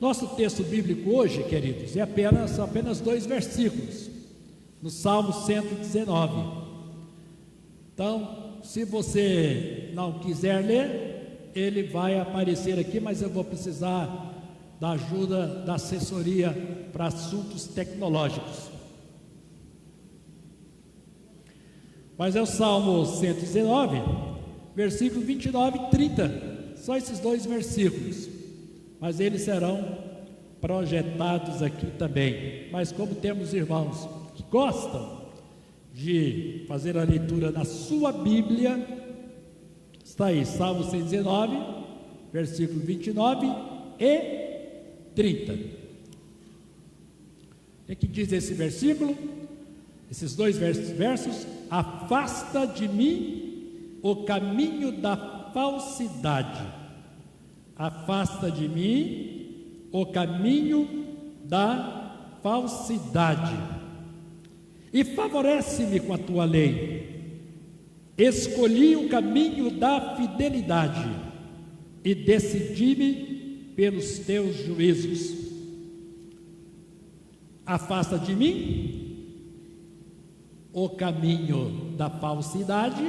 Nosso texto bíblico hoje, queridos, são apenas 2 versículos, no Salmo 119. Então, se você não quiser ler, ele vai aparecer aqui, mas eu vou precisar da ajuda da assessoria para assuntos tecnológicos. Mas é o Salmo 119, versículos 29 e 30, só esses 2 versículos, mas eles serão projetados aqui também. Mas como temos irmãos que gostam de fazer a leitura na sua Bíblia, está aí, Salmo 119, versículo 29 e 30. O que diz esse versículo? Esses 2 versos: afasta de mim o caminho da falsidade, afasta de mim o caminho da falsidade, e favorece-me com a tua lei. Escolhi o caminho da fidelidade e decidi-me pelos teus juízos. Afasta de mim o caminho da falsidade,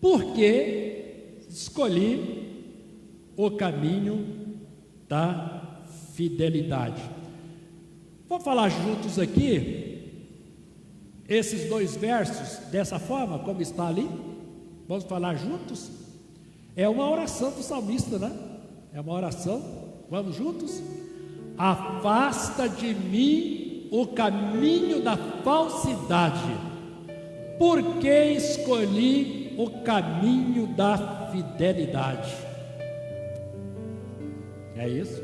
porque escolhi o caminho da fidelidade. Vamos falar juntos aqui esses 2 versos dessa forma, como está ali? Vamos falar juntos? É uma oração do salmista, né? É uma oração. Vamos juntos? Afasta de mim o caminho da falsidade, porque escolhi o caminho da fidelidade. É isso?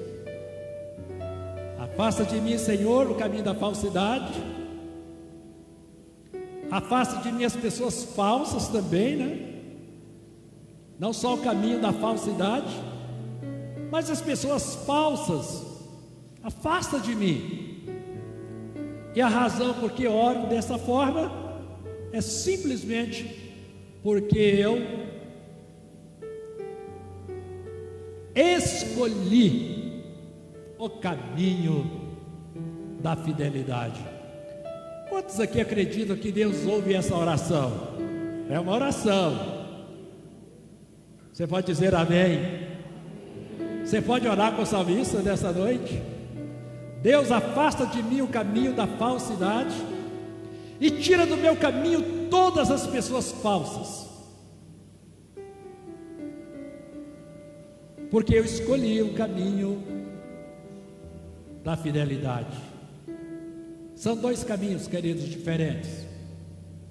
Afasta de mim, Senhor, o caminho da falsidade. Afasta de mim as pessoas falsas também, né? Não só o caminho da falsidade, mas as pessoas falsas. Afasta de mim. E a razão por que oro dessa forma é simplesmente porque eu escolhi o caminho da fidelidade. Quantos aqui acreditam que Deus ouve essa oração? É uma oração. Você pode dizer amém? Você pode orar com o salmista nessa noite? Deus, afasta de mim o caminho da falsidade e tira do meu caminho todas as pessoas falsas, porque eu escolhi o caminho da fidelidade. São 2 caminhos, queridos, diferentes: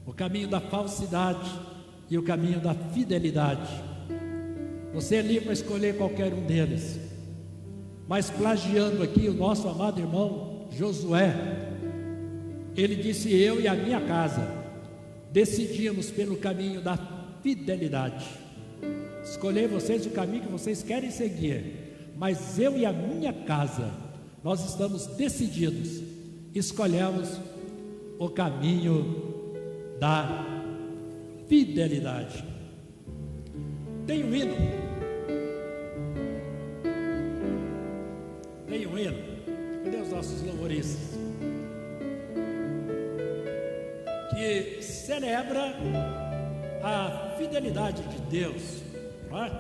o caminho da falsidade e o caminho da fidelidade. Você é livre para escolher qualquer um deles, mas plagiando aqui o nosso amado irmão Josué, ele disse: eu e a minha casa decidimos pelo caminho da fidelidade. Escolher vocês o caminho que vocês querem seguir, mas eu e a minha casa, nós estamos decididos, escolhemos o caminho da fidelidade. Tem um hino, cadê os nossos louvoristas? Que celebra a fidelidade de Deus, não é?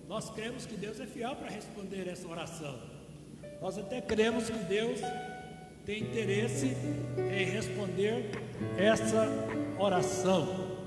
Nós cremos que Deus é fiel para responder essa oração. Nós até cremos que Deus tem interesse em responder essa oração.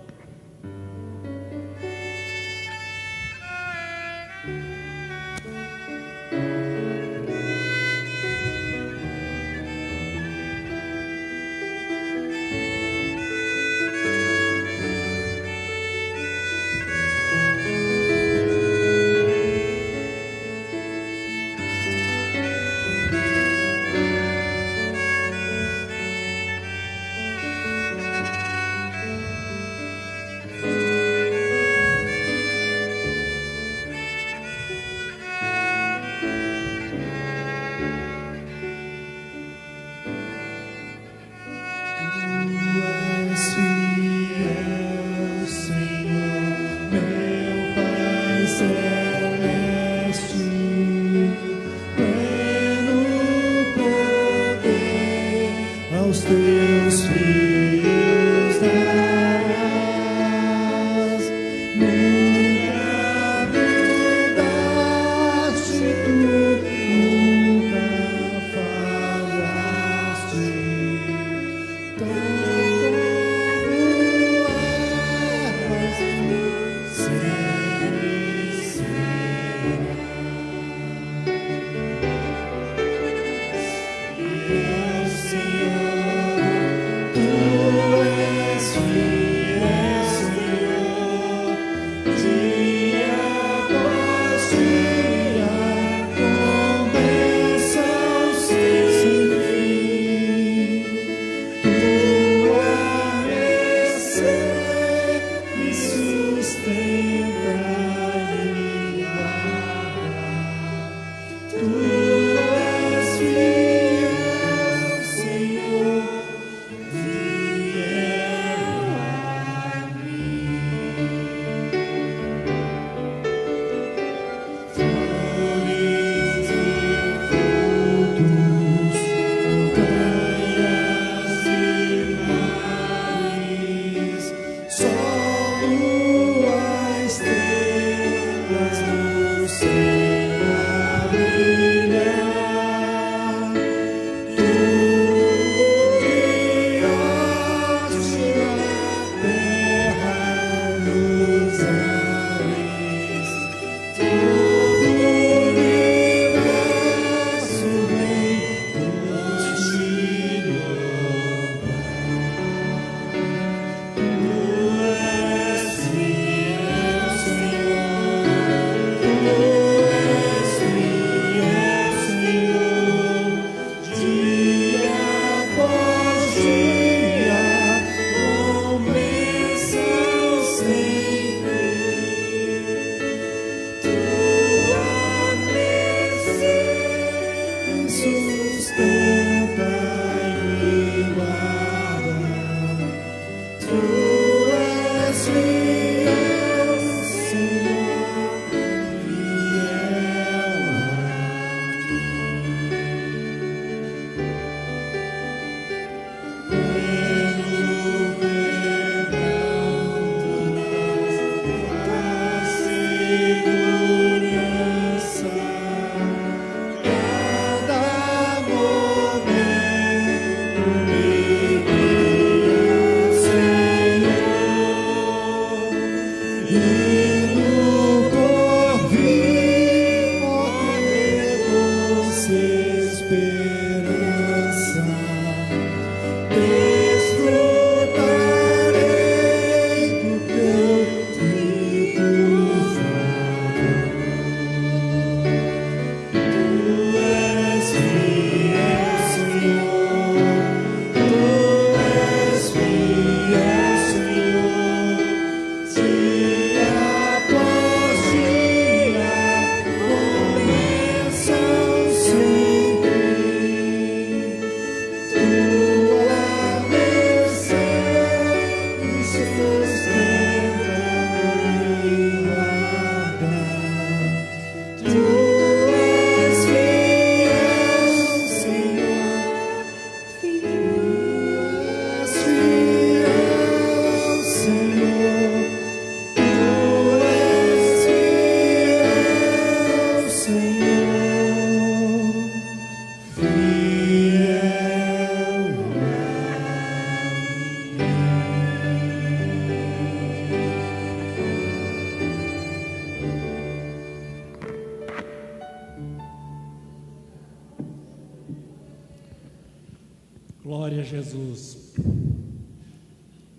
Glória a Jesus.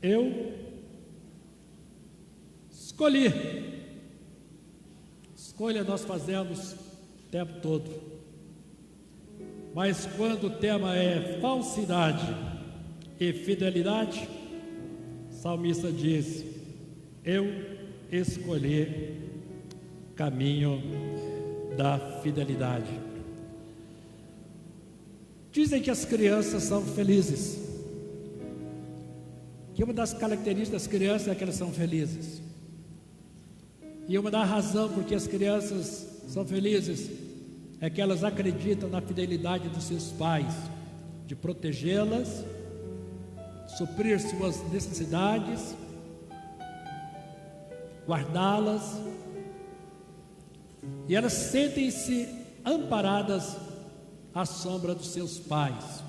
Eu escolhi. Escolha nós fazemos o tempo todo. Mas quando o tema é falsidade e fidelidade, o salmista diz: eu escolhi caminho da fidelidade. Dizem que as crianças são felizes, que uma das características das crianças é que elas são felizes. E uma das razões por que as crianças são felizes é que elas acreditam na fidelidade dos seus pais, de protegê-las, suprir suas necessidades, guardá-las, e elas sentem-se amparadas à sombra dos seus pais.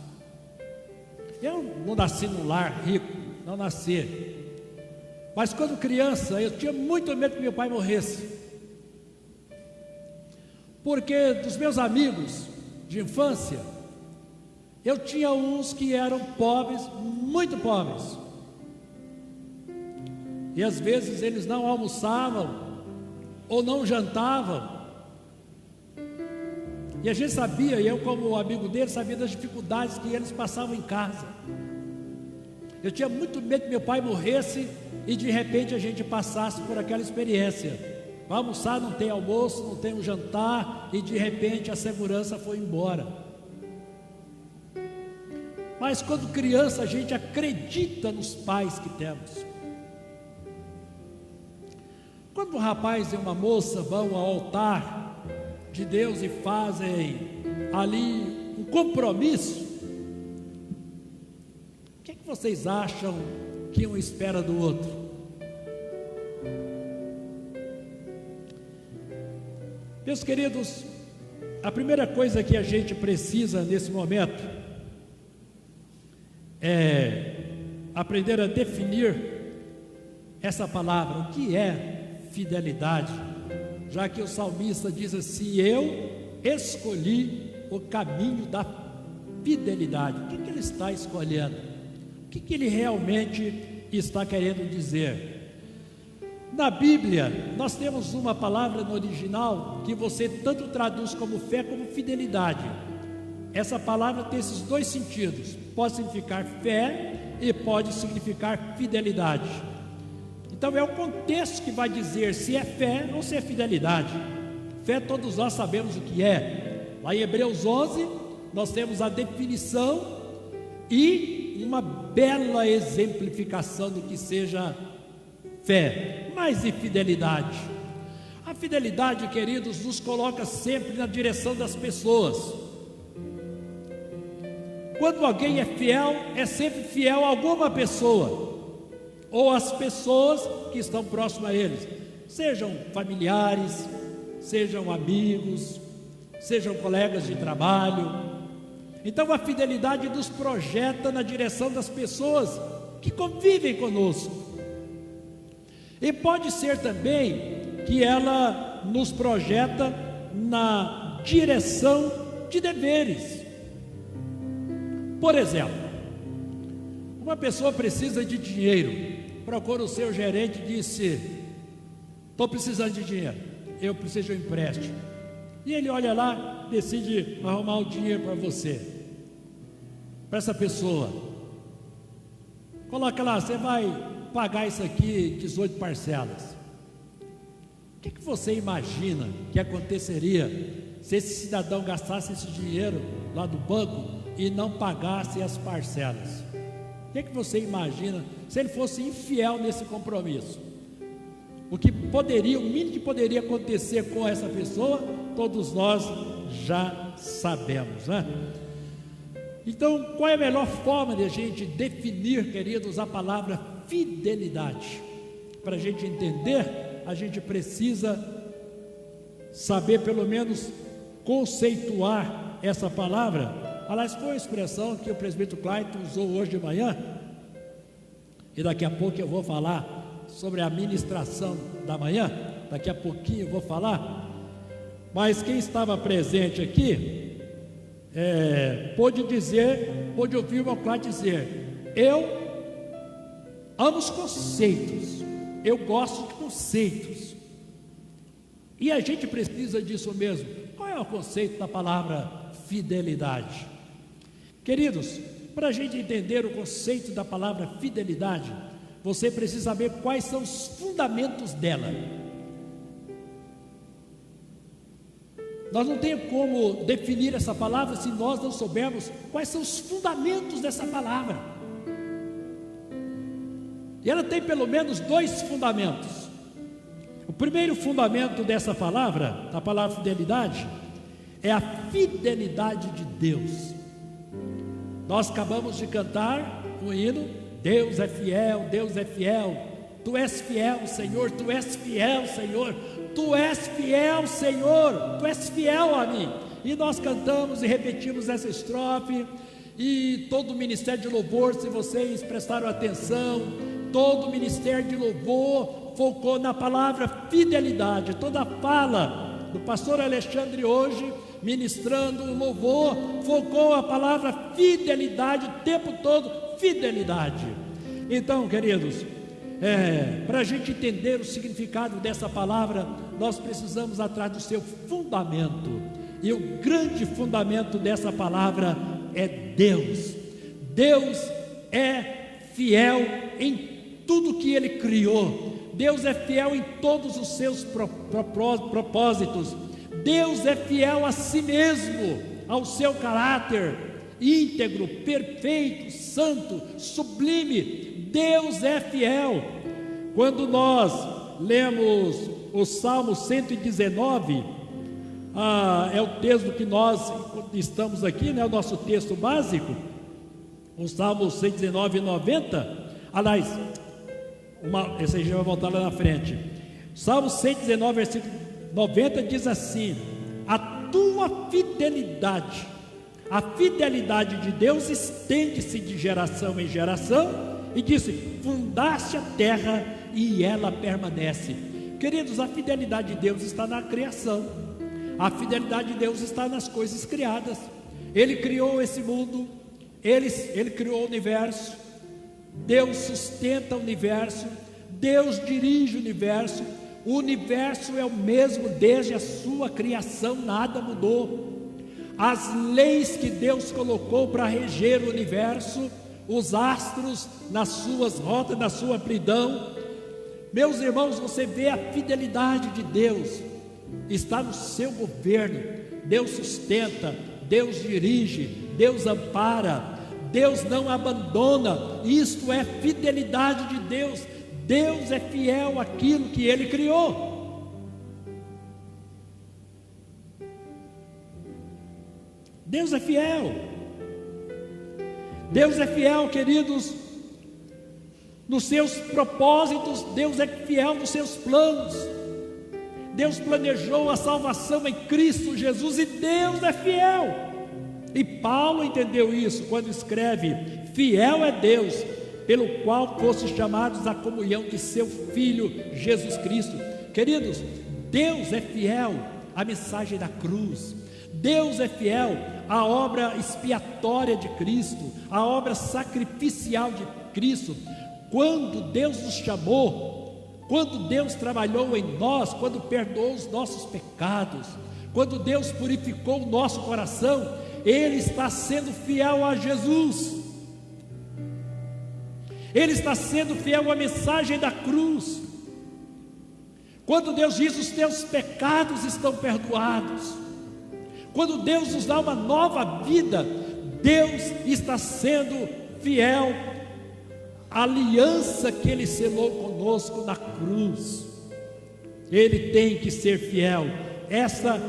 Eu não nasci num lar rico, não nasci, mas quando criança eu tinha muito medo que meu pai morresse, porque dos meus amigos de infância eu tinha uns que eram pobres, muito pobres, e às vezes eles não almoçavam ou não jantavam. E a gente sabia, e eu como amigo deles, sabia das dificuldades que eles passavam em casa. Eu tinha muito medo que meu pai morresse e de repente a gente passasse por aquela experiência. Vai almoçar, não tem almoço, não tem um jantar, e de repente a segurança foi embora. Mas quando criança a gente acredita nos pais que temos. Quando um rapaz e uma moça vão ao altar de Deus e fazem ali um compromisso, o que é que vocês acham que um espera do outro? Meus queridos, a primeira coisa que a gente precisa nesse momento é aprender a definir essa palavra, o que é fidelidade, já que o salmista diz assim: eu escolhi o caminho da fidelidade. O que ele está escolhendo? O que ele realmente está querendo dizer? Na Bíblia, nós temos uma palavra no original que você tanto traduz como fé como fidelidade. Essa palavra tem esses dois sentidos: pode significar fé e pode significar fidelidade. Então é o contexto que vai dizer se é fé ou se é fidelidade. Fé todos nós sabemos o que é. Lá em Hebreus 11 nós temos a definição e uma bela exemplificação do que seja fé. Mas e fidelidade? A fidelidade, queridos, nos coloca sempre na direção das pessoas. Quando alguém é fiel, é sempre fiel a alguma pessoa, ou às pessoas que estão próximas a eles, sejam familiares, sejam amigos, sejam colegas de trabalho. Então a fidelidade nos projeta na direção das pessoas que convivem conosco. E pode ser também que ela nos projeta na direção de deveres. Por exemplo, uma pessoa precisa de dinheiro, procura o seu gerente e disse: estou precisando de dinheiro, eu preciso de um empréstimo. E ele olha lá, decide arrumar o dinheiro para você, para essa pessoa. Coloca lá: você vai pagar isso aqui 18 parcelas. O que você imagina que aconteceria se esse cidadão gastasse esse dinheiro lá do banco e não pagasse as parcelas? O que você imagina se ele fosse infiel nesse compromisso? O mínimo que poderia acontecer com essa pessoa, todos nós já sabemos, né? Então, qual é a melhor forma de a gente definir, queridos, a palavra fidelidade? Para a gente entender, a gente precisa saber pelo menos conceituar essa palavra. Aliás, foi uma expressão que o presbítero Clayton usou hoje de manhã, e daqui a pouco eu vou falar sobre a ministração da manhã, daqui a pouquinho eu vou falar. Mas quem estava presente aqui pôde ouvir o irmão Clayton dizer: eu amo os conceitos, eu gosto de conceitos, e a gente precisa disso mesmo. Qual é o conceito da palavra fidelidade? Queridos, para a gente entender o conceito da palavra fidelidade, você precisa saber quais são os fundamentos dela. Nós não temos como definir essa palavra se nós não soubermos quais são os fundamentos dessa palavra. E ela tem pelo menos dois fundamentos. O primeiro fundamento dessa palavra, da palavra fidelidade, é a fidelidade de Deus. Nós acabamos de cantar um hino: Deus é fiel, Deus é fiel. Tu és fiel, Senhor, Tu és fiel, Senhor. Tu és fiel, Senhor, Tu és fiel a mim. E nós cantamos e repetimos essa estrofe, e todo o ministério de louvor, se vocês prestaram atenção, todo o ministério de louvor focou na palavra fidelidade. Toda a fala do pastor Alexandre hoje, ministrando o louvor, focou a palavra fidelidade o tempo todo, fidelidade. Então, queridos, para a gente entender o significado dessa palavra, nós precisamos atrás do seu fundamento, e o grande fundamento dessa palavra é Deus. Deus é fiel em tudo que Ele criou. Deus é fiel em todos os seus propósitos. Deus é fiel a si mesmo, ao seu caráter íntegro, perfeito, santo, sublime. Deus é fiel. Quando nós lemos o Salmo 119, é o texto que nós estamos aqui, né, o nosso texto básico, o Salmo 119 e 90, aliás, esse aí já vai voltar lá na frente. Salmo 119, versículo 90 diz assim: a tua fidelidade, a fidelidade de Deus estende-se de geração em geração, e disse: fundaste a terra e ela permanece. Queridos, a fidelidade de Deus está na criação, a fidelidade de Deus está nas coisas criadas. Ele criou esse mundo, Ele criou o universo, Deus sustenta o universo, Deus dirige o universo é o mesmo desde a sua criação, nada mudou. As leis que Deus colocou para reger o universo, os astros nas suas rotas, na sua amplidão, meus irmãos, você vê a fidelidade de Deus, está no seu governo. Deus sustenta, Deus dirige, Deus ampara, Deus não abandona. Isto é fidelidade de Deus. Deus é fiel àquilo que Ele criou. Deus é fiel. Deus é fiel, queridos, nos seus propósitos. Deus é fiel nos seus planos. Deus planejou a salvação em Cristo Jesus e Deus é fiel. E Paulo entendeu isso quando escreve: fiel é Deus, pelo qual fostes chamados à comunhão de seu Filho Jesus Cristo. Queridos, Deus é fiel à mensagem da cruz. Deus é fiel à obra expiatória de Cristo, à obra sacrificial de Cristo. Quando Deus nos chamou, quando Deus trabalhou em nós, quando perdoou os nossos pecados, quando Deus purificou o nosso coração, Ele está sendo fiel a Jesus. Ele está sendo fiel à mensagem da cruz. Quando Deus diz: os teus pecados estão perdoados, quando Deus nos dá uma nova vida, Deus está sendo fiel à aliança que Ele selou conosco na cruz. Ele tem que ser fiel. Essa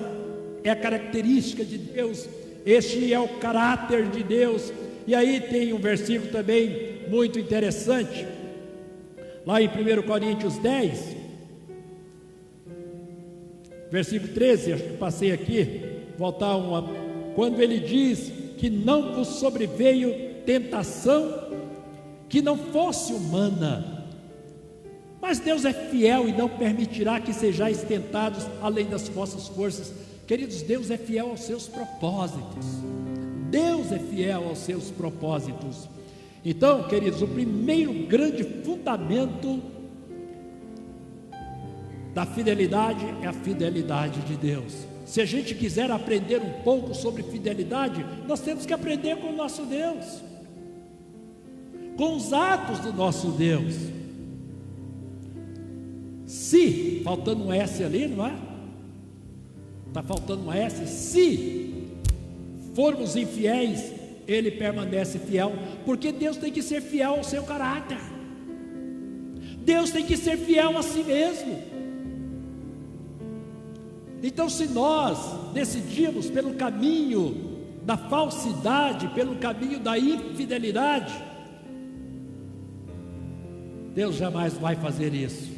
é a característica de Deus, este é o caráter de Deus. E aí tem um versículo também muito interessante, lá em 1 Coríntios 10, versículo 13, acho que passei aqui, voltar quando ele diz que não vos sobreveio tentação que não fosse humana, mas Deus é fiel e não permitirá que sejais tentados além das vossas forças. Queridos, Deus é fiel aos seus propósitos. Deus é fiel aos seus propósitos. Então, queridos, o primeiro grande fundamento da fidelidade é a fidelidade de Deus. Se a gente quiser aprender um pouco sobre fidelidade, nós temos que aprender com o nosso Deus, com os atos do nosso Deus. Se, faltando um S ali, não é? Está faltando um S. Se formos infiéis, Ele permanece fiel, porque Deus tem que ser fiel ao seu caráter. Deus tem que ser fiel a si mesmo. Então, se nós decidimos pelo caminho da falsidade, pelo caminho da infidelidade, Deus jamais vai fazer isso,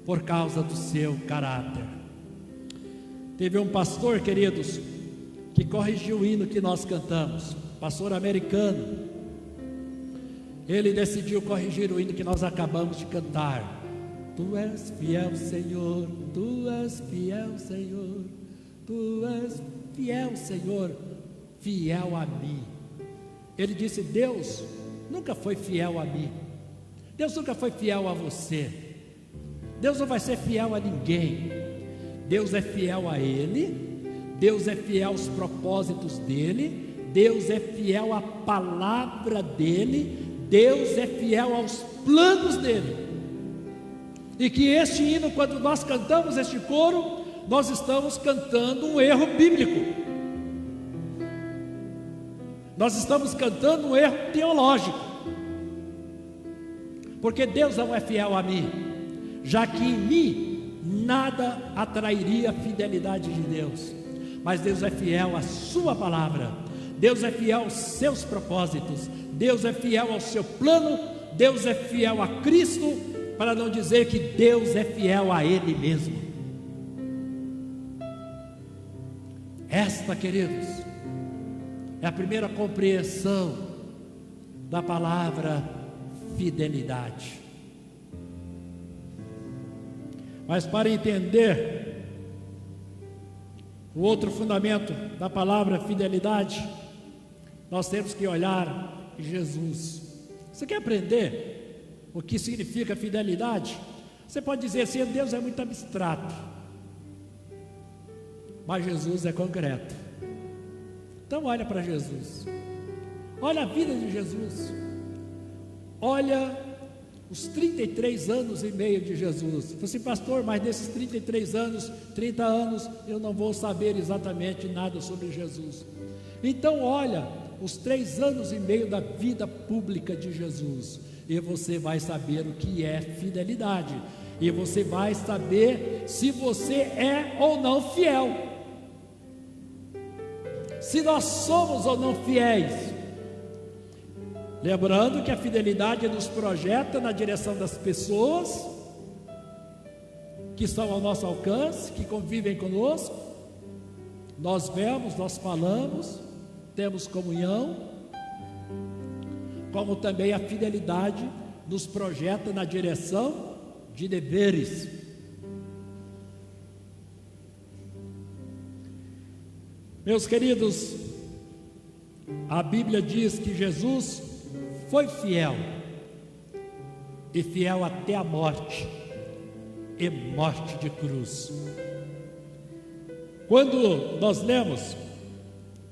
por causa do seu caráter. Teve um pastor, queridos, que corrigiu o hino que nós cantamos, pastor americano. Ele decidiu corrigir o hino que nós acabamos de cantar. Tu és fiel, Senhor, Tu és fiel, Senhor, Tu és fiel, Senhor, fiel a mim. Ele disse: Deus nunca foi fiel a mim, Deus nunca foi fiel a você, Deus não vai ser fiel a ninguém. Deus é fiel a Ele, Deus é fiel aos propósitos dEle, Deus é fiel à palavra dEle, Deus é fiel aos planos dEle. E que este hino, quando nós cantamos este coro, nós estamos cantando um erro bíblico, nós estamos cantando um erro teológico, porque Deus não é fiel a mim, já que em mim nada atrairia a fidelidade de Deus, mas Deus é fiel à sua palavra, Deus é fiel aos seus propósitos, Deus é fiel ao seu plano, Deus é fiel a Cristo, para não dizer que Deus é fiel a Ele mesmo. Esta, queridos, é a primeira compreensão da palavra fidelidade. Mas para entender o outro fundamento da palavra fidelidade, nós temos que olhar Jesus. Você quer aprender o que significa fidelidade? Você pode dizer assim: Deus é muito abstrato, mas Jesus é concreto. Então olha para Jesus, olha a vida de Jesus, olha os 33 anos e meio de Jesus. Você assim: pastor, mas nesses 33 anos, 30 anos, eu não vou saber exatamente nada sobre Jesus. Então olha os 3 anos e meio da vida pública de Jesus, e você vai saber o que é fidelidade, e você vai saber se você é ou não fiel, se nós somos ou não fiéis. Lembrando que a fidelidade nos projeta na direção das pessoas que estão ao nosso alcance, que convivem conosco. Nós vemos, nós falamos, temos comunhão, como também a fidelidade nos projeta na direção de deveres. Meus queridos, a Bíblia diz que Jesus foi fiel, e fiel até a morte, e morte de cruz. Quando nós lemos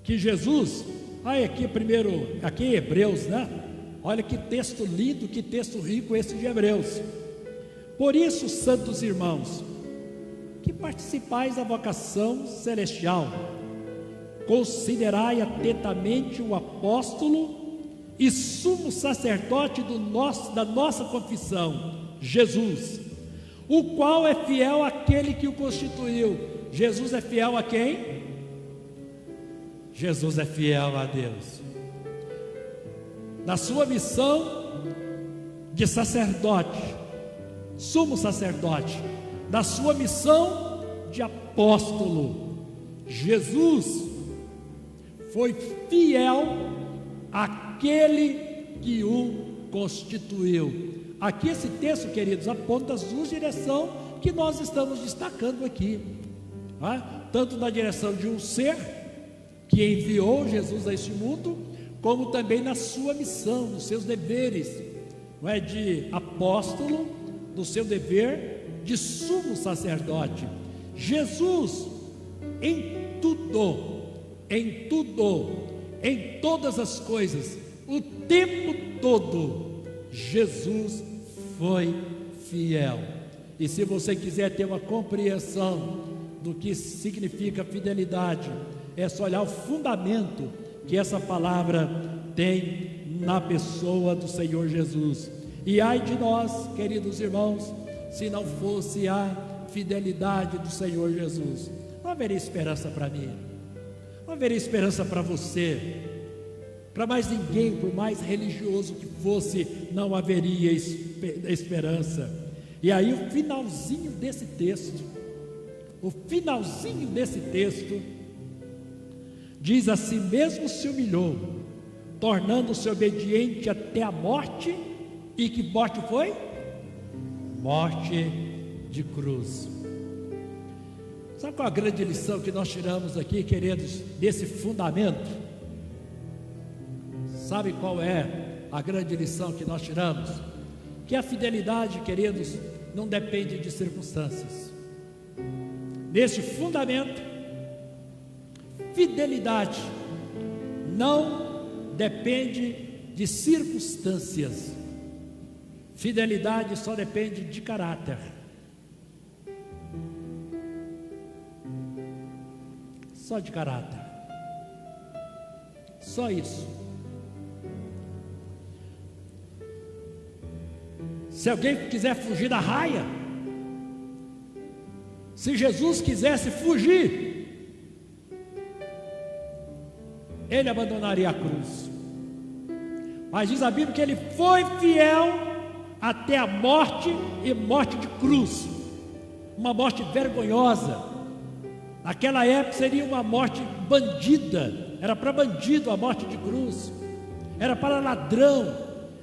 que Jesus, aqui em Hebreus, né? Olha que texto lindo, que texto rico esse de Hebreus. Por isso, santos irmãos, que participais da vocação celestial, considerai atentamente o apóstolo e sumo sacerdote da nossa confissão, Jesus, o qual é fiel àquele que o constituiu. Jesus é fiel a quem? Jesus é fiel a Deus. Na sua missão de sacerdote, sumo sacerdote, na sua missão de apóstolo, Jesus foi fiel àquele que o constituiu. Aqui esse texto, queridos, aponta as duas direções que nós estamos destacando aqui, tanto na direção de um ser que enviou Jesus a este mundo, como também na sua missão, nos seus deveres, de apóstolo, no seu dever de sumo sacerdote. Jesus, em todas as coisas, o tempo todo, Jesus foi fiel. E se você quiser ter uma compreensão do que significa fidelidade, é só olhar o fundamento que essa palavra tem na pessoa do Senhor Jesus. E ai de nós, queridos irmãos, se não fosse a fidelidade do Senhor Jesus. Não haveria esperança para mim, não haveria esperança para você, para mais ninguém, por mais religioso que fosse, não haveria esperança. E aí o finalzinho desse texto diz: a si mesmo se humilhou, tornando-se obediente até a morte. E que morte foi? Morte de cruz. Sabe qual a grande lição que nós tiramos aqui, queridos, desse fundamento? Sabe qual é a grande lição que nós tiramos? Que a fidelidade, queridos, não depende de circunstâncias. Neste fundamento, fidelidade não depende de circunstâncias. Fidelidade só depende de caráter. Só de caráter. Só isso. Se alguém quiser fugir da raia, se Jesus quisesse fugir, ele abandonaria a cruz. Mas diz a Bíblia que ele foi fiel até a morte, e morte de cruz, uma morte vergonhosa, Naquela época seria uma morte bandida, era para bandido a morte de cruz, era para ladrão,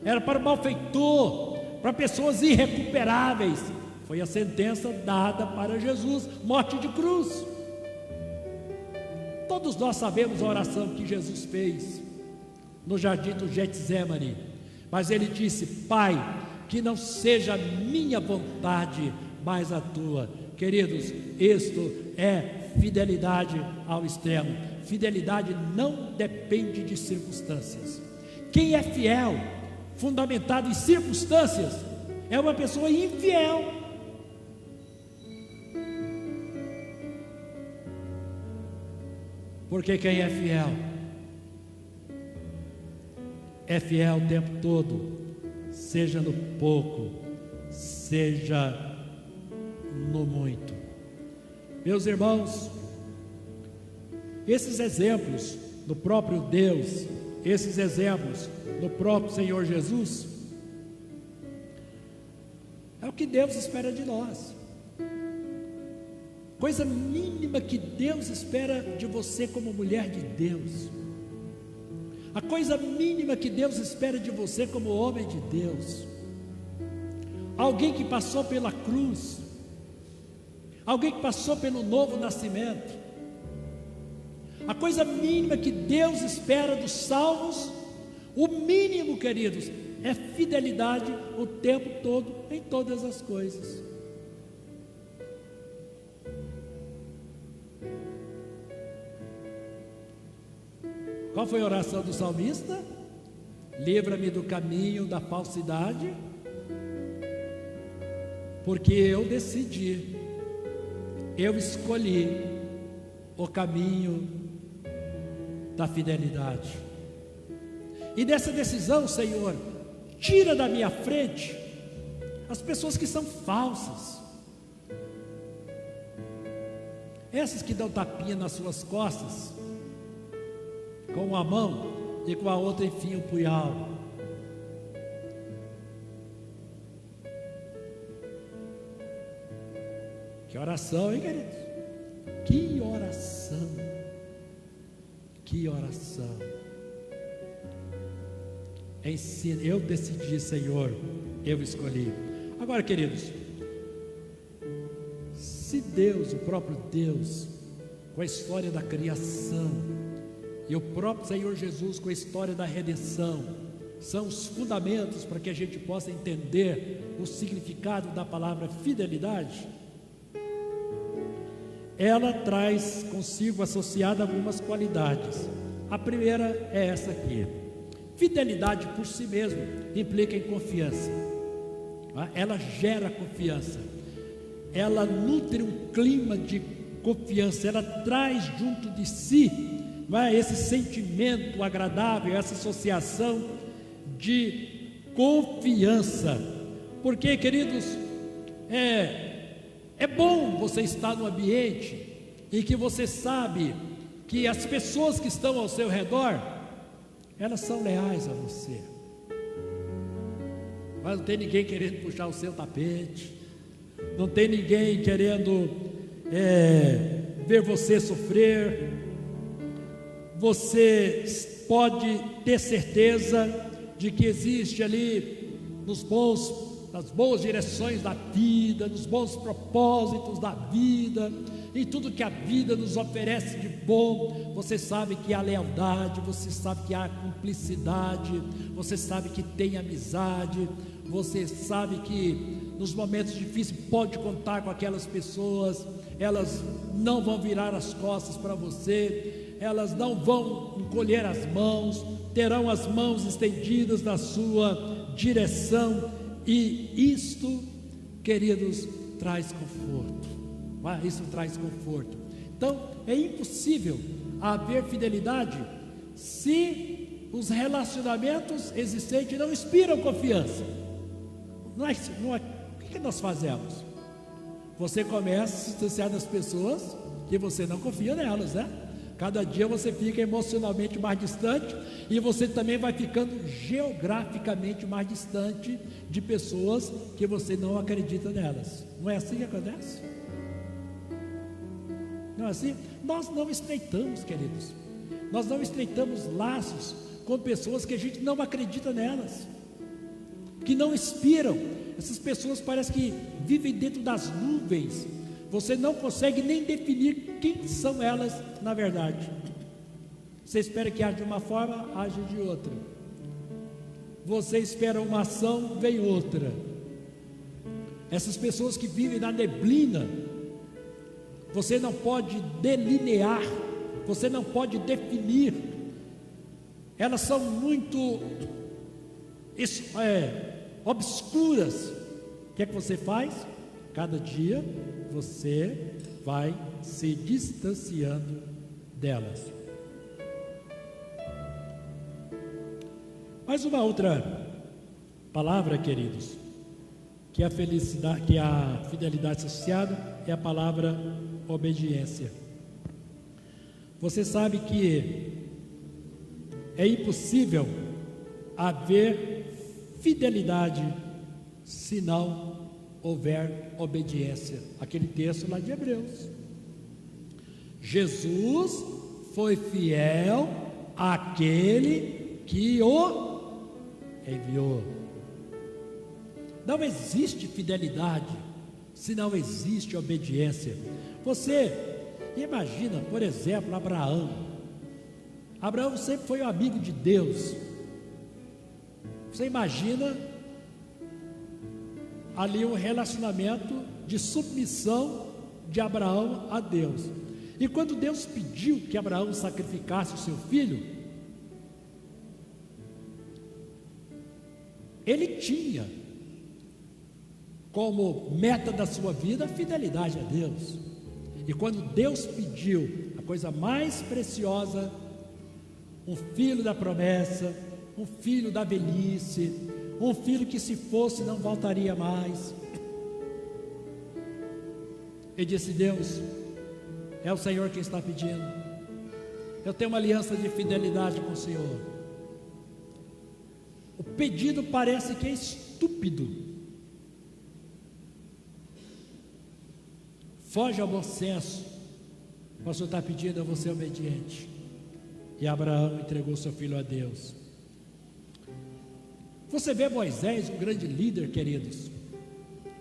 era para malfeitor, para pessoas irrecuperáveis. Foi a sentença dada para Jesus, morte de cruz. Todos nós sabemos a oração que Jesus fez no jardim do Getsemane, mas ele disse: Pai, que não seja a minha vontade, mas a tua. Queridos, isto é fidelidade ao extremo. Fidelidade não depende de circunstâncias. Quem é fiel, fundamentado em circunstâncias, é uma pessoa infiel. Porque quem é fiel o tempo todo, seja no pouco, seja no muito. Meus irmãos, esses exemplos do próprio Deus, esses exemplos do próprio Senhor Jesus, é o que Deus espera de nós. Coisa mínima que Deus espera de você como mulher de Deus, a coisa mínima que Deus espera de você como homem de Deus, alguém que passou pela cruz, alguém que passou pelo novo nascimento. A coisa mínima que Deus espera dos salvos, o mínimo, queridos, é fidelidade o tempo todo, em todas as coisas. Qual foi a oração do salmista? Livra-me do caminho da falsidade, porque eu decidi, eu escolhi o caminho da fidelidade. E dessa decisão, Senhor, tira da minha frente as pessoas que são falsas, essas que dão tapinha nas suas costas, com uma mão e com a outra enfia um punhal. Que oração, hein, queridos? Que oração, que oração. Ensina, eu decidi, Senhor, eu escolhi. Agora, queridos, se Deus, o próprio Deus, com a história da criação, e o próprio Senhor Jesus com a história da redenção, são os fundamentos para que a gente possa entender o significado da palavra fidelidade, ela traz consigo associada algumas qualidades. A primeira é essa aqui: fidelidade por si mesmo implica em confiança. Ela gera confiança, ela nutre um clima de confiança, ela traz junto de si esse sentimento agradável, essa associação de confiança. Porque, queridos, é bom você estar num ambiente em que você sabe que as pessoas que estão ao seu redor, elas são leais a você. Mas não tem ninguém querendo puxar o seu tapete, não tem ninguém querendo ver você sofrer. Você pode ter certeza de que existe ali nas boas direções da vida, nos bons propósitos da vida, em tudo que a vida nos oferece de bom. Você sabe que há lealdade, você sabe que há cumplicidade, você sabe que tem amizade, você sabe que nos momentos difíceis pode contar com aquelas pessoas, elas não vão virar as costas para você, elas não vão encolher as mãos, terão as mãos estendidas na sua direção. E isto, queridos, traz conforto. Isso traz conforto. Então, é impossível haver fidelidade se os relacionamentos existentes não inspiram confiança. O que nós fazemos? Você começa a se distanciar das pessoas que você não confia nelas, né? Cada dia você fica emocionalmente mais distante, e você também vai ficando geograficamente mais distante de pessoas que você não acredita nelas. Não é assim que acontece? Não é assim? Nós não estreitamos, queridos. Nós não estreitamos laços com pessoas que a gente não acredita nelas, que não inspiram. Essas pessoas parecem que vivem dentro das nuvens. Você não consegue nem definir quem são elas na verdade. Você espera que haja de uma forma, age de outra. Você espera uma ação, vem outra. Essas pessoas que vivem na neblina, você não pode delinear, você não pode definir. Elas são muito obscuras. O que é que você faz? Cada dia você vai se distanciando delas. Mais uma outra palavra, queridos, que a felicidade, que a fidelidade associada é a palavra obediência. Você sabe que é impossível haver fidelidade se não houver obediência. Aquele texto lá de Hebreus. Jesus foi fiel àquele que o enviou. Não existe fidelidade se não existe obediência. Você imagina, por exemplo, Abraão. Abraão sempre foi um amigo de Deus. Você imagina ali um relacionamento de submissão de Abraão a Deus. E quando Deus pediu que Abraão sacrificasse o seu filho, ele tinha como meta da sua vida a fidelidade a Deus. E quando Deus pediu a coisa mais preciosa, um filho da promessa, um filho da velhice, um filho que se fosse não voltaria mais, ele disse: Deus, é o Senhor quem está pedindo, eu tenho uma aliança de fidelidade com o Senhor. O pedido parece que é estúpido, foge ao bom senso, mas o Senhor está pedindo, eu vou ser obediente. E Abraão entregou seu filho a Deus. Você vê Moisés, um grande líder, queridos,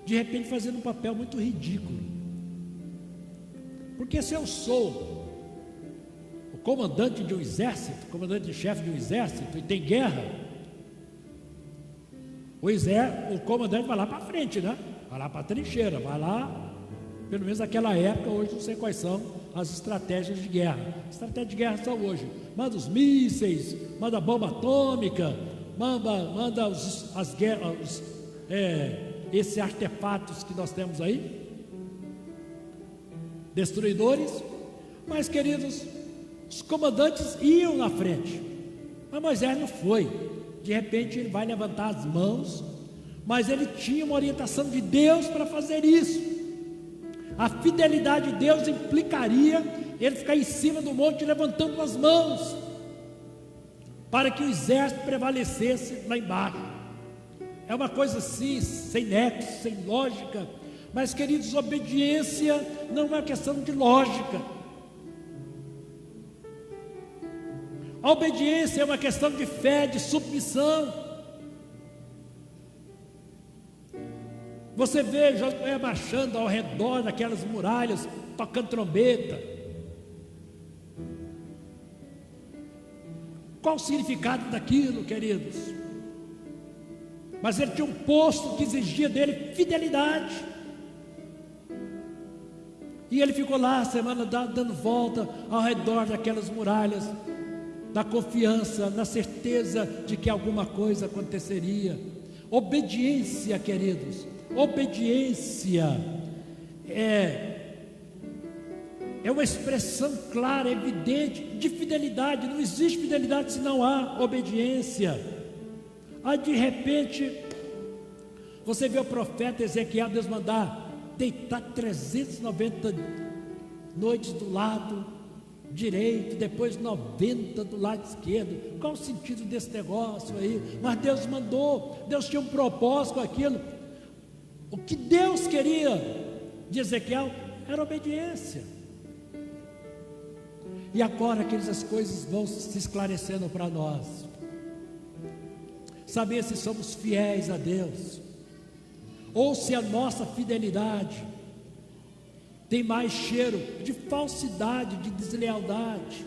de repente fazendo um papel muito ridículo. Porque se eu sou o comandante de um exército, comandante-chefe de um exército, e tem guerra, o comandante vai lá para frente, né? Vai lá para a trincheira, vai lá, pelo menos naquela época. Hoje não sei quais são as estratégias de guerra. As estratégias de guerra são hoje: manda os mísseis, manda a bomba atômica, manda esses artefatos que nós temos aí, destruidores. Mas, queridos, os comandantes iam na frente, mas Moisés não foi. De repente ele vai levantar as mãos, mas ele tinha uma orientação de Deus para fazer isso. A fidelidade de Deus implicaria ele ficar em cima do monte levantando as mãos, para que o exército prevalecesse lá embaixo. É uma coisa assim, sem nexo, sem lógica. Mas, queridos, obediência não é uma questão de lógica. A obediência é uma questão de fé, de submissão. Você vê Josué marchando ao redor daquelas muralhas, tocando trombeta. Qual o significado daquilo, queridos? Mas ele tinha um posto que exigia dele fidelidade. E ele ficou lá a semana dando volta ao redor daquelas muralhas, na confiança, na certeza de que alguma coisa aconteceria. Obediência, queridos, obediência é uma expressão clara, evidente de fidelidade. Não existe fidelidade se não há obediência. Aí de repente você vê o profeta Ezequiel, Deus mandar deitar 390 noites do lado direito, depois 90 do lado esquerdo. Qual o sentido desse negócio aí? Mas Deus mandou, Deus tinha um propósito com aquilo. O que Deus queria de Ezequiel era obediência. E agora que as coisas vão se esclarecendo para nós. Saber se somos fiéis a Deus, ou se a nossa fidelidade tem mais cheiro de falsidade, de deslealdade.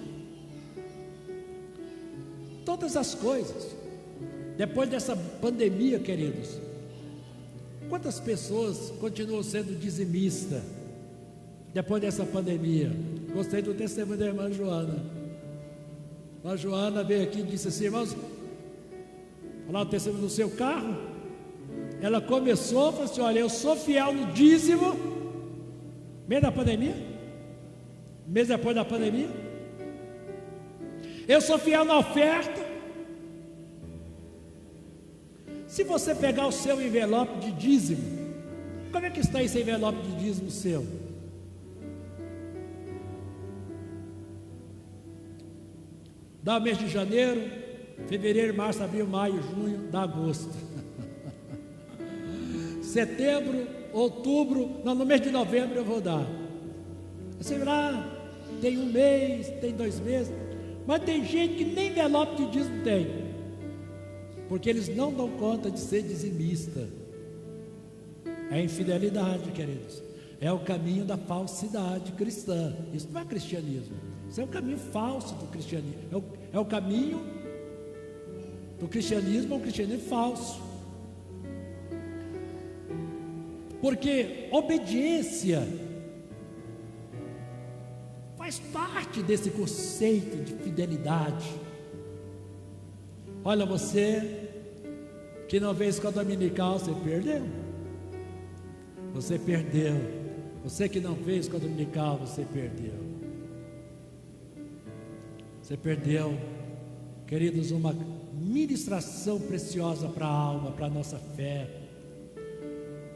Todas as coisas. Depois dessa pandemia, queridos, quantas pessoas continuam sendo dizimistas depois dessa pandemia? Gostei do testemunho da irmã Joana. A irmã Joana veio aqui e disse assim: irmãos, lá o testemunho do seu carro. Ela começou, falou assim: olha, eu sou fiel no dízimo, mês da pandemia, mês depois da pandemia, eu sou fiel na oferta. Se você pegar o seu envelope de dízimo, como é que está esse envelope de dízimo seu? Dá o mês de janeiro, fevereiro, março, abril, maio, junho, dá agosto. Setembro, outubro, não, no mês de novembro eu vou dar. Você verá, tem um mês, tem 2 meses, mas tem gente que nem envelope de dízimo tem, porque eles não dão conta de ser dizimista. É infidelidade, queridos. É o caminho da falsidade cristã. Isso não é cristianismo. Isso é o caminho falso do cristianismo. É o caminho do cristianismo, é um cristianismo falso. Porque obediência faz parte desse conceito de fidelidade. Olha, você que não veio escola dominical, você perdeu. Você perdeu. Você que não fez escola dominical, você perdeu. Você perdeu, queridos, uma ministração preciosa para a alma, para a nossa fé.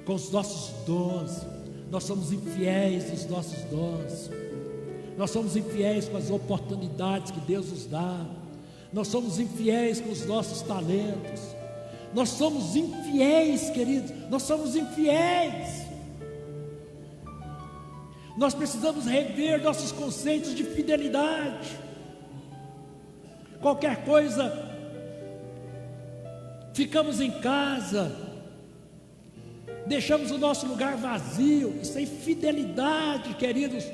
Com os nossos dons, nós somos infiéis nos nossos dons. Nós somos infiéis com as oportunidades que Deus nos dá. Nós somos infiéis com os nossos talentos. Nós somos infiéis, queridos. Nós somos infiéis. Nós precisamos rever nossos conceitos de fidelidade. Qualquer coisa, ficamos em casa, deixamos o nosso lugar vazio. Isso é infidelidade, queridos,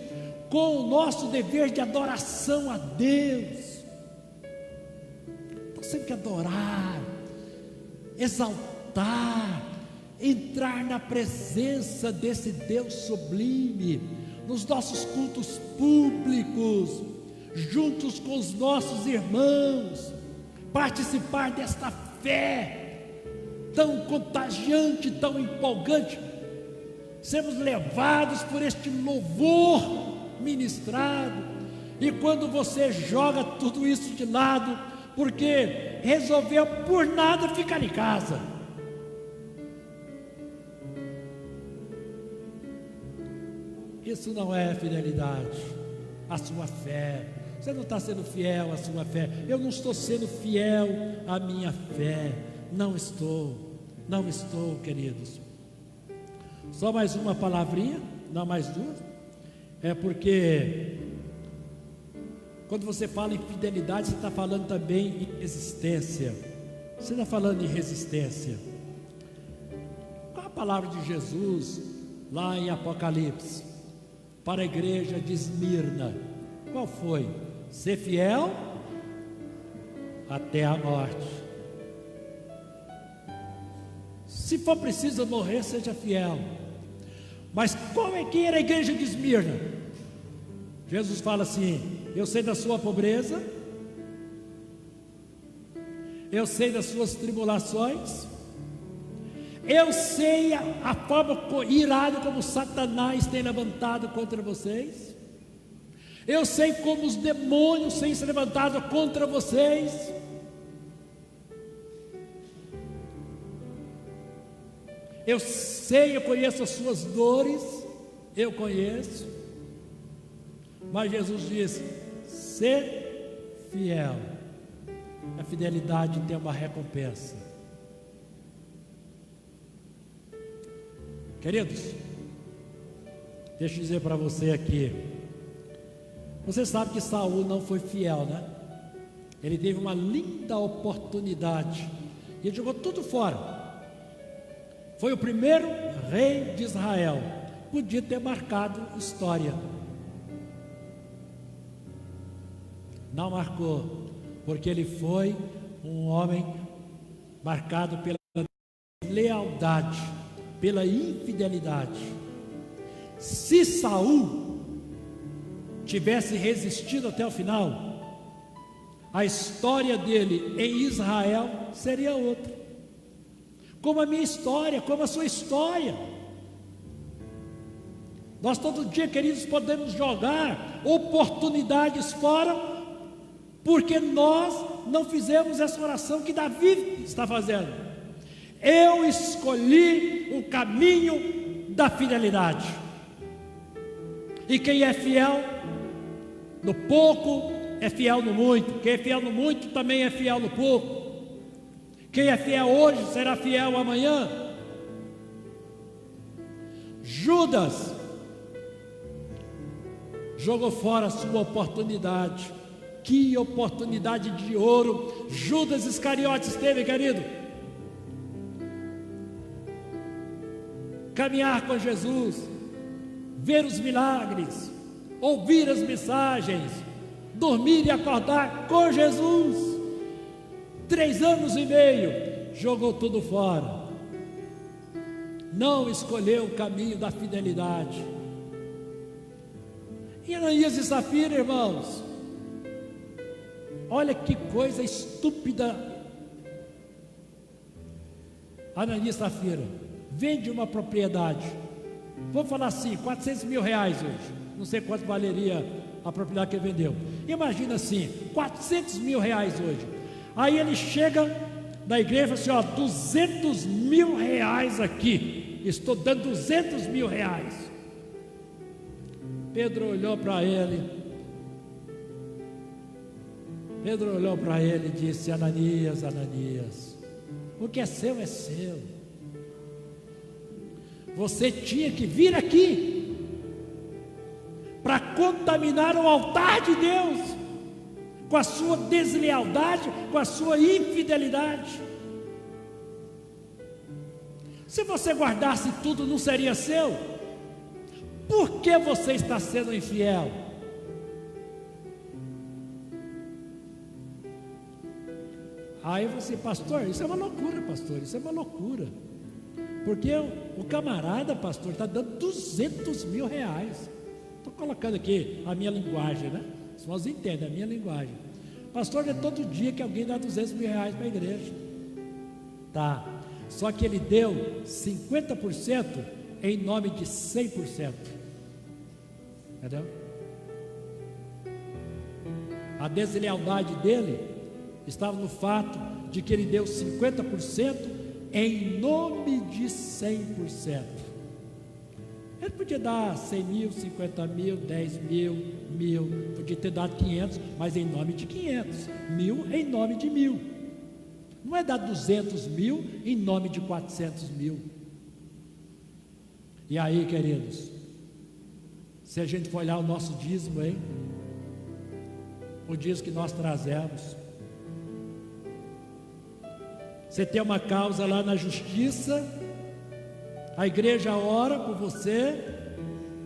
com o nosso dever de adoração a Deus. Nós temos que adorar, exaltar, entrar na presença desse Deus sublime, nos nossos cultos públicos, juntos com os nossos irmãos, participar desta fé tão contagiante, tão empolgante, sermos levados por este louvor ministrado. E quando você joga tudo isso de lado, porque resolveu por nada ficar em casa, isso não é fidelidade à sua fé. Você não está sendo fiel à sua fé. Eu não estou sendo fiel à minha fé. Não estou, queridos. Só mais uma palavrinha, não mais 2. É porque quando você fala em fidelidade, você está falando também em resistência. Você está falando em resistência. Qual a palavra de Jesus lá em Apocalipse para a igreja de Esmirna? Qual foi? Ser fiel até a morte. Se for preciso morrer, seja fiel. Mas qual é que era a igreja de Esmirna? Jesus fala assim: eu sei da sua pobreza, eu sei das suas tribulações, eu sei a forma irada como Satanás tem levantado contra vocês, eu sei como os demônios têm se levantado contra vocês. Eu sei, eu conheço as suas dores, eu conheço. Mas Jesus disse: ser fiel. A fidelidade tem uma recompensa. Queridos, deixa eu dizer para você aqui, Você sabe que Saul não foi fiel, né? Ele teve uma linda oportunidade e ele jogou tudo fora. Foi o primeiro rei de Israel. Podia ter marcado história. Não marcou, porque ele foi um homem marcado pela lealdade, pela infidelidade. Se Saul tivesse resistido até o final, a história dele em Israel seria outra, como a minha história, como a sua história. Nós todo dia, queridos, podemos jogar oportunidades fora, porque nós não fizemos essa oração que Davi está fazendo. Eu escolhi o caminho da fidelidade, e quem é fiel no pouco é fiel no muito. Quem é fiel no muito também é fiel no pouco. Quem é fiel hoje será fiel amanhã. Judas jogou fora a sua oportunidade. Que oportunidade de ouro Judas Iscariotes teve, querido. Caminhar com Jesus, ver os milagres, ouvir as mensagens, dormir e acordar com Jesus. 3 anos e meio, jogou tudo fora. Não escolheu o caminho da fidelidade. E Ananias e Safira, irmãos, olha que coisa estúpida. Ananias e Safira vende uma propriedade, vamos falar assim, 400 mil reais hoje, não sei quanto valeria a propriedade que ele vendeu. Imagina assim, 400 mil reais hoje. Aí ele chega na igreja e fala assim: ó, 200 mil reais aqui, estou dando 200 mil reais. Pedro olhou para ele e disse: Ananias, Ananias, o que é seu é seu. Você tinha que vir aqui para contaminar o altar de Deus com a sua deslealdade, com a sua infidelidade. Se você guardasse tudo, não seria seu? Por que você está sendo infiel? Aí você, pastor, isso é uma loucura, pastor, isso é uma loucura. Porque o camarada, pastor, está dando 200 mil reais. Estou colocando aqui a minha linguagem, né? Os irmãos entendem a minha linguagem. Pastor, é todo dia que alguém dá 200 mil reais para a igreja. Tá, só que ele deu 50% em nome de 100%. Entendeu? A deslealdade dele estava no fato de que ele deu 50% em nome de 100%. Ele podia dar 100 mil, 50 mil, 10 mil, 1000, podia ter dado 500, mas em nome de 500, 1000 em nome de 1000. Não é dar 200 mil em nome de 400 mil. E aí, queridos, se a gente for olhar o nosso dízimo, hein? O dízimo que nós trazemos. Você tem uma causa lá na justiça, a igreja ora por você,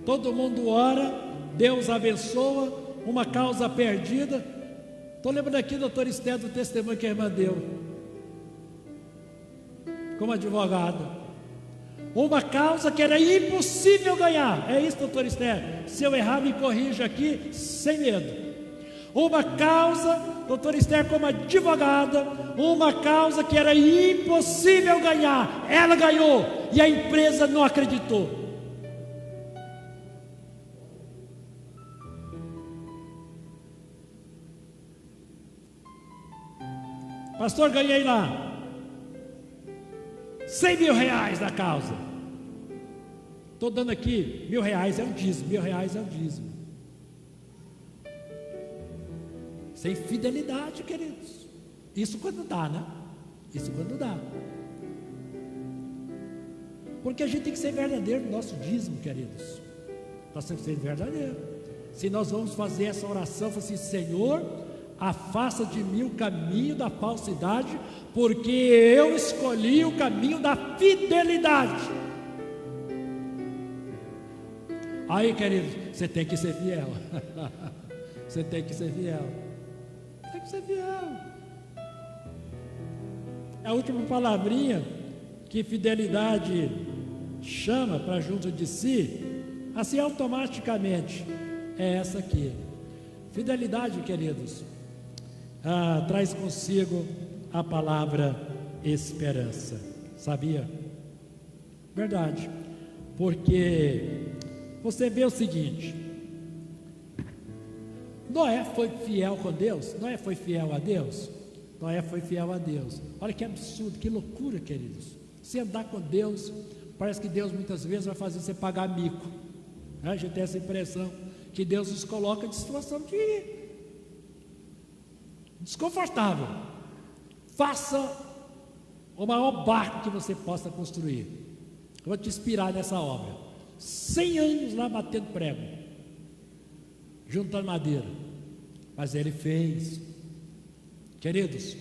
todo mundo ora, Deus abençoa, uma causa perdida. Estou lembrando aqui, doutor Esther, do testemunho que a irmã deu, como advogada. Uma causa que era impossível ganhar. É isso, doutor Esther, se eu errar me corrija aqui, sem medo. Uma causa, doutor Esther, como advogada, uma causa que era impossível ganhar, ela ganhou, e a empresa não acreditou. Pastor, ganhei lá 100 mil reais da causa. Estou dando aqui, 1000 reais é o dízimo, 1000 reais é o dízimo. Sem fidelidade, queridos. Isso quando dá, né? Isso quando dá. Porque a gente tem que ser verdadeiro no nosso dízimo, queridos. Nós temos que ser verdadeiro. se nós vamos fazer essa oração, assim: Senhor, afasta de mim o caminho da falsidade, porque eu escolhi o caminho da fidelidade. Aí, queridos, você tem que ser fiel. Você tem que ser fiel. Tem que ser fiel. A última palavrinha que fidelidade chama para junto de si, assim automaticamente, é essa aqui. Fidelidade, queridos, traz consigo a palavra esperança. Sabia? Verdade. Porque você vê o seguinte: Noé foi fiel com Deus? Noé foi fiel a Deus? Noé foi fiel a Deus. Olha que absurdo, que loucura, queridos. Se andar com Deus, parece que Deus muitas vezes vai fazer você pagar mico. A gente tem essa impressão que Deus nos coloca em situação desconfortável. Faça o maior barco que você possa construir. Eu vou te inspirar nessa obra. 100 anos lá batendo prego, juntando madeira, mas ele fez. Queridos,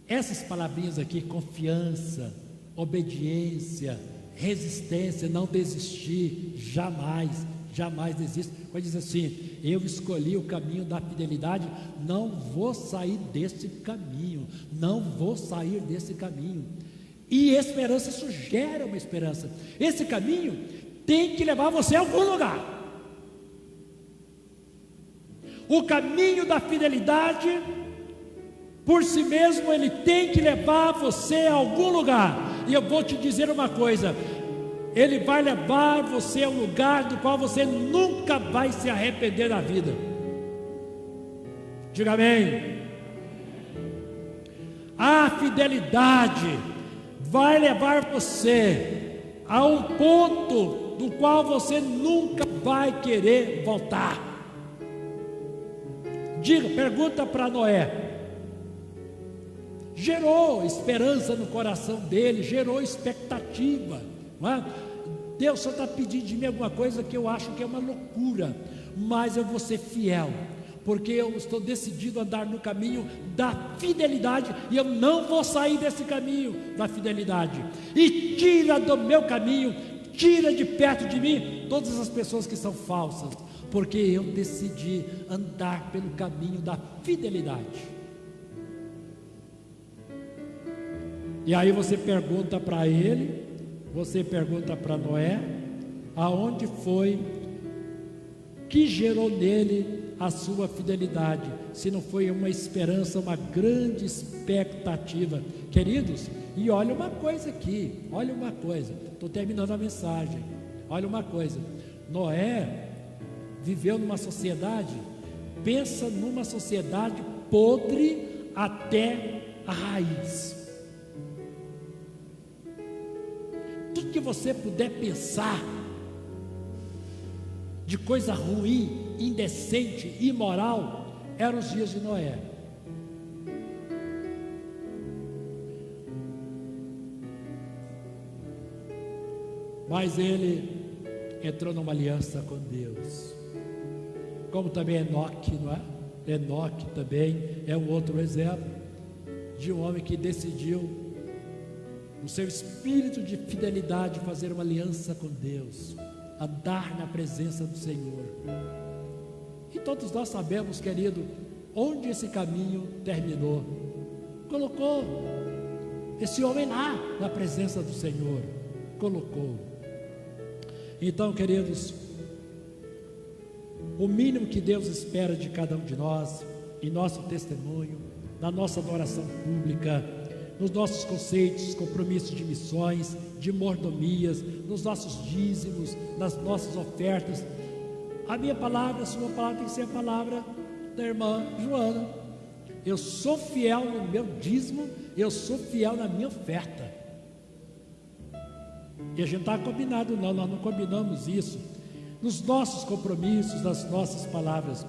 essas palavrinhas aqui: confiança, obediência, resistência, não desistir, jamais, jamais desista. Quando diz assim: eu escolhi o caminho da fidelidade, não vou sair desse caminho, não vou sair desse caminho. E esperança, isso gera uma esperança. Esse caminho tem que levar você a algum lugar. O caminho da fidelidade, por si mesmo, ele tem que levar você a algum lugar. E eu vou te dizer uma coisa: ele vai levar você a um lugar do qual você nunca vai se arrepender na vida. Diga amém. A fidelidade vai levar você a um ponto do qual você nunca vai querer voltar. Pergunta para Noé. Gerou esperança no coração dele, gerou expectativa, não é? Deus só está pedindo de mim alguma coisa que eu acho que é uma loucura, mas eu vou ser fiel, porque eu estou decidido a andar no caminho da fidelidade, e eu não vou sair desse caminho da fidelidade. E tira do meu caminho, tira de perto de mim todas as pessoas que são falsas, porque eu decidi andar pelo caminho da fidelidade. E aí você pergunta para ele, você pergunta para Noé, aonde foi que gerou nele a sua fidelidade, se não foi uma esperança, uma grande expectativa, queridos? E olha uma coisa aqui, olha uma coisa, estou terminando a mensagem. Olha uma coisa, Noé viveu numa sociedade, pensa numa sociedade podre até a raiz. Tudo que você puder pensar de coisa ruim, indecente, imoral, eram os dias de Noé. Mas ele entrou numa aliança com Deus, como também Enoque, não é? Enoque também é um outro exemplo de um homem que decidiu, no seu espírito de fidelidade, fazer uma aliança com Deus, andar na presença do Senhor. E todos nós sabemos, querido, onde esse caminho terminou. Colocou esse homem lá na presença do Senhor, colocou. Então, queridos, o mínimo que Deus espera de cada um de nós, em nosso testemunho, na nossa adoração pública, nos nossos conceitos, compromissos de missões, de mordomias, nos nossos dízimos, nas nossas ofertas, a minha palavra, a sua palavra tem que ser a palavra da irmã Joana. Eu sou fiel no meu dízimo, eu sou fiel na minha oferta. E a gente está combinado, não, nós não combinamos isso. Nos nossos compromissos, nas nossas palavras.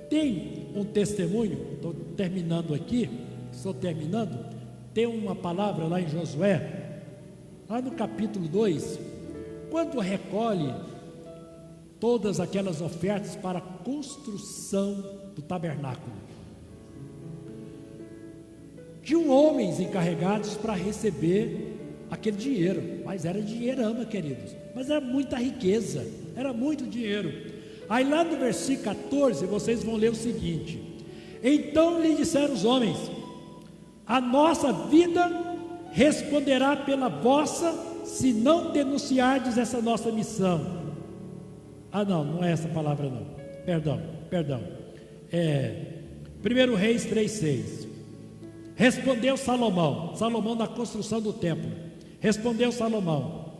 Tem um testemunho, estou terminando aqui, tem uma palavra lá em Josué, lá no capítulo 2, quando recolhe todas aquelas ofertas para a construção do tabernáculo. Tinham homens encarregados para receber aquele dinheiro, mas era dinheirama, queridos, mas era muita riqueza, era muito dinheiro. Aí lá no versículo 14, vocês vão ler o seguinte: então lhe disseram os homens: a nossa vida responderá pela vossa, se não denunciardes essa nossa missão. Não é essa palavra não, perdão, 1 Reis 3,6. Respondeu Salomão na construção do templo, respondeu Salomão,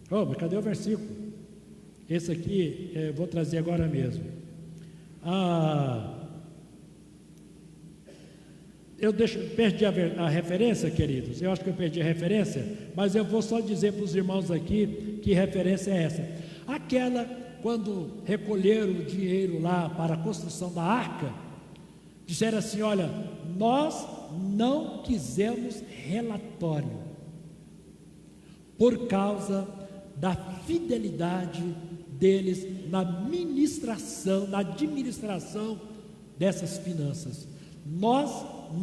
mas cadê o versículo? Esse aqui eu vou trazer agora mesmo. Perdi a referência, queridos. Eu acho que eu perdi a referência, mas eu vou só dizer para os irmãos aqui que referência é essa. Aquela, quando recolheram o dinheiro lá para a construção da arca, disseram assim: olha, nós não quisemos relatório, por causa da fidelidade deles na administração dessas finanças. Nós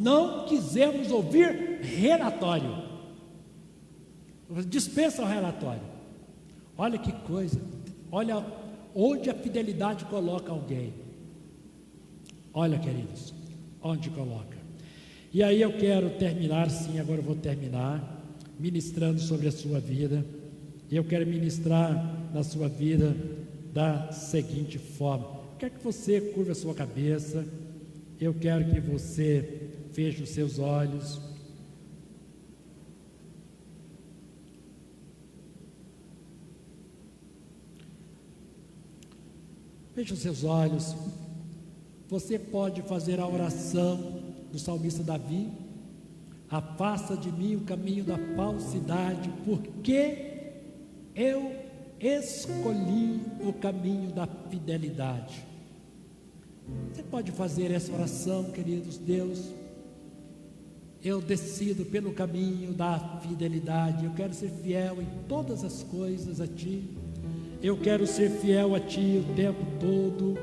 não quisemos ouvir relatório. Dispensa o relatório. Olha que coisa, olha onde a fidelidade coloca alguém. Olha, queridos, onde coloca. E aí eu quero terminar, sim, agora eu vou terminar ministrando sobre a sua vida. E eu quero ministrar na sua vida da seguinte forma: quero que você curva a sua cabeça, eu quero que você feche os seus olhos. Feche os seus olhos. Você pode fazer a oração do salmista Davi: afasta de mim o caminho da falsidade, porque eu escolhi o caminho da fidelidade. Você pode fazer essa oração, queridos. Deus, eu decido pelo caminho da fidelidade. Eu quero ser fiel em todas as coisas a Ti. Eu quero ser fiel a Ti o tempo todo.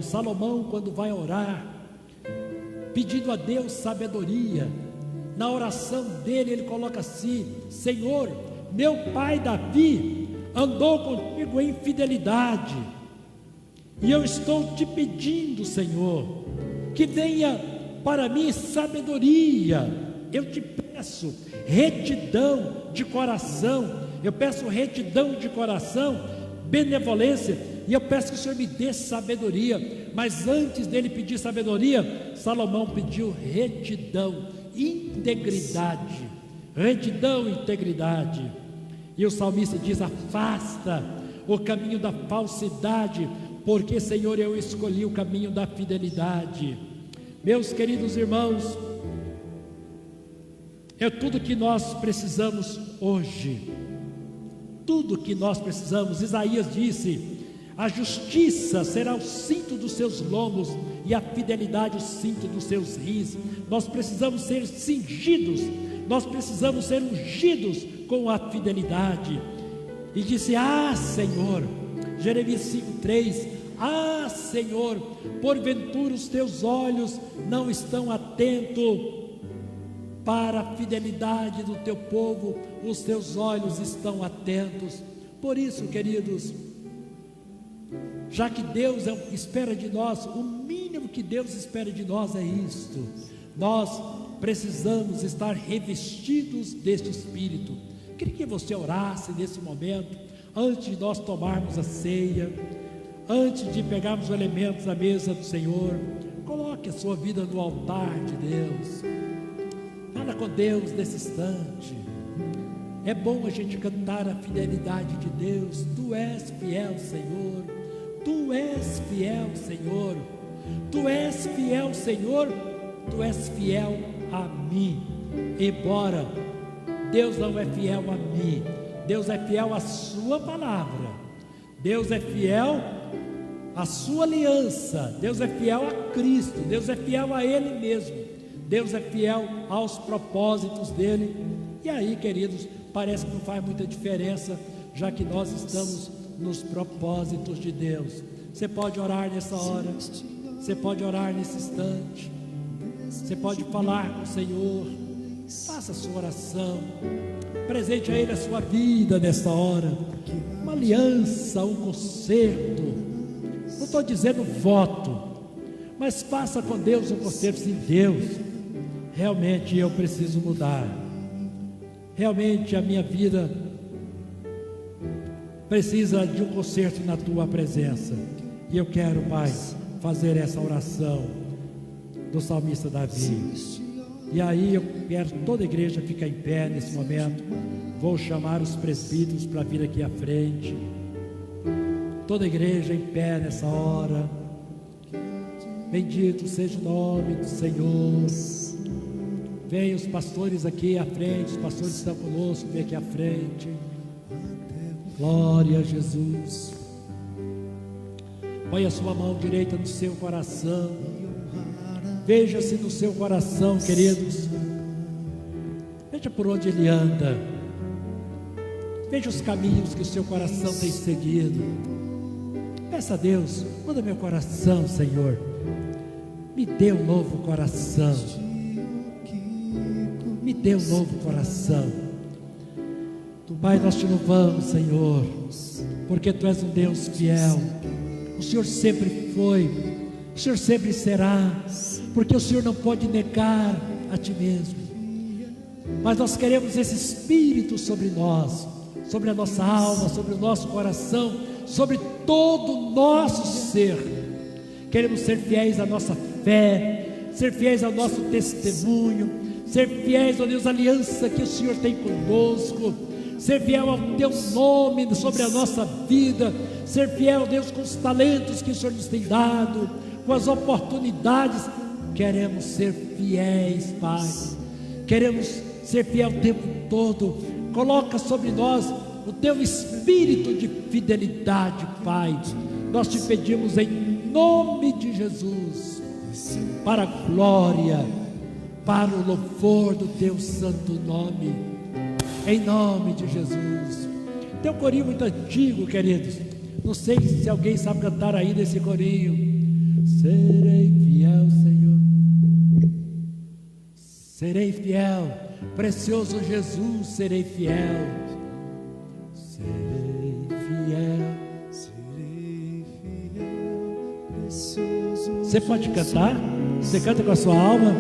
Salomão, quando vai orar, pedindo a Deus sabedoria, na oração dele ele coloca assim: Senhor, meu pai Davi andou contigo em fidelidade, e eu estou te pedindo, Senhor, que venha para mim sabedoria. Eu te peço retidão de coração, benevolência, e eu peço que o Senhor me dê sabedoria. Mas antes dele pedir sabedoria, Salomão pediu retidão, integridade. E o salmista diz: afasta o caminho da falsidade, porque, Senhor, eu escolhi o caminho da fidelidade. Meus queridos irmãos, é tudo que nós precisamos hoje, tudo que nós precisamos. Isaías disse: a justiça será o cinto dos seus lombos, e a fidelidade o cinto dos seus rins. Nós precisamos ser cingidos, nós precisamos ser ungidos com a fidelidade. E disse: Senhor, Jeremias 5,3: Senhor, porventura os teus olhos não estão atentos para a fidelidade do teu povo, os teus olhos estão atentos. Por isso, queridos, já que Deus espera de nós, o mínimo que Deus espera de nós é isto: nós precisamos estar revestidos deste Espírito. Queria que você orasse nesse momento, antes de nós tomarmos a ceia, antes de pegarmos os elementos da mesa do Senhor. Coloque a sua vida no altar de Deus, fala com Deus nesse instante. É bom a gente cantar a fidelidade de Deus. Tu és fiel, Senhor. Tu és fiel, Senhor. Tu és fiel, Senhor. Tu és fiel a mim. Embora Deus não é fiel a mim, Deus é fiel à sua palavra. Deus é fiel à sua aliança. Deus é fiel a Cristo. Deus é fiel a Ele mesmo. Deus é fiel aos propósitos dEle. E aí, queridos, parece que não faz muita diferença, já que nós estamos nos propósitos de Deus. Você pode orar nessa hora, você pode orar nesse instante, você pode falar com o Senhor. Faça a sua oração, presente a Ele a sua vida nessa hora, uma aliança, um concerto. Não estou dizendo voto, mas faça com Deus um concerto. Sim, Deus, realmente eu preciso mudar, realmente a minha vida precisa de um concerto na Tua presença, e eu quero, Pai, fazer essa oração do salmista Davi. E aí eu quero toda a igreja ficar em pé nesse momento. Vou chamar os presbíteros para vir aqui à frente. Toda a igreja em pé nessa hora. Bendito seja o nome do Senhor. Venham os pastores aqui à frente. Os pastores que estão conosco, vem aqui à frente. Glória a Jesus. Põe a sua mão direita no seu coração. Veja-se no seu coração, queridos. Veja por onde ele anda. Veja os caminhos que o seu coração tem seguido. Peça a Deus: muda meu coração, Senhor. Me dê um novo coração. Me dê um novo coração. Pai, nós te louvamos, Senhor, porque Tu és um Deus fiel. O Senhor sempre foi, o Senhor sempre será, porque o Senhor não pode negar a Ti mesmo. Mas nós queremos esse Espírito sobre nós, sobre a nossa alma, sobre o nosso coração, sobre todo o nosso ser. Queremos ser fiéis à nossa fé, ser fiéis ao nosso testemunho, ser fiéis, ó Deus, à aliança que o Senhor tem conosco, ser fiel ao Teu nome sobre a nossa vida, ser fiel, ó Deus, com os talentos que o Senhor nos tem dado, com as oportunidades. Queremos ser fiéis, Pai. Queremos ser fiel o tempo todo. Coloca sobre nós o Teu espírito de fidelidade, Pai. Nós te pedimos em nome de Jesus, para a glória, para o louvor do Teu santo nome, em nome de Jesus. Tem um corinho muito antigo, queridos. Não sei se alguém sabe cantar ainda esse corinho. Serei fiel, Senhor. Serei fiel, precioso Jesus, serei fiel. Serei fiel. Serei fiel, precioso. Você pode cantar? Você canta com a sua alma?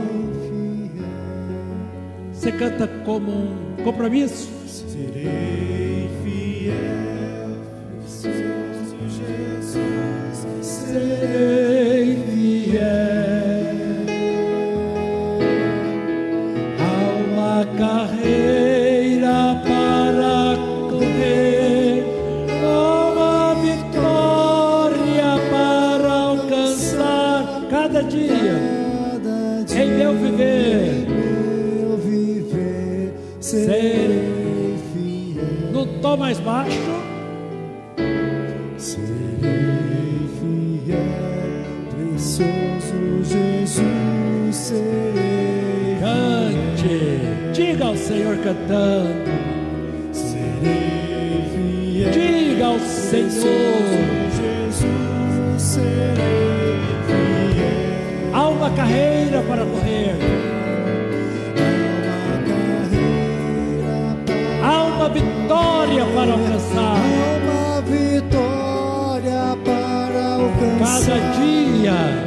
Você canta como um compromisso? Serei fiel, precioso Jesus. Serei fiel. Há uma carreira para correr, há uma vitória para alcançar cada dia. Em meu viver, serei fiel. No tom mais baixo, serei fiel, precioso Jesus, serei. Cante, diga ao Senhor cantando. Serei fiel, diga ao Senhor. Jesus, serei fiel. Há uma carreira para correr, há uma vitória para alcançar. Há uma vitória para alcançar. Cada dia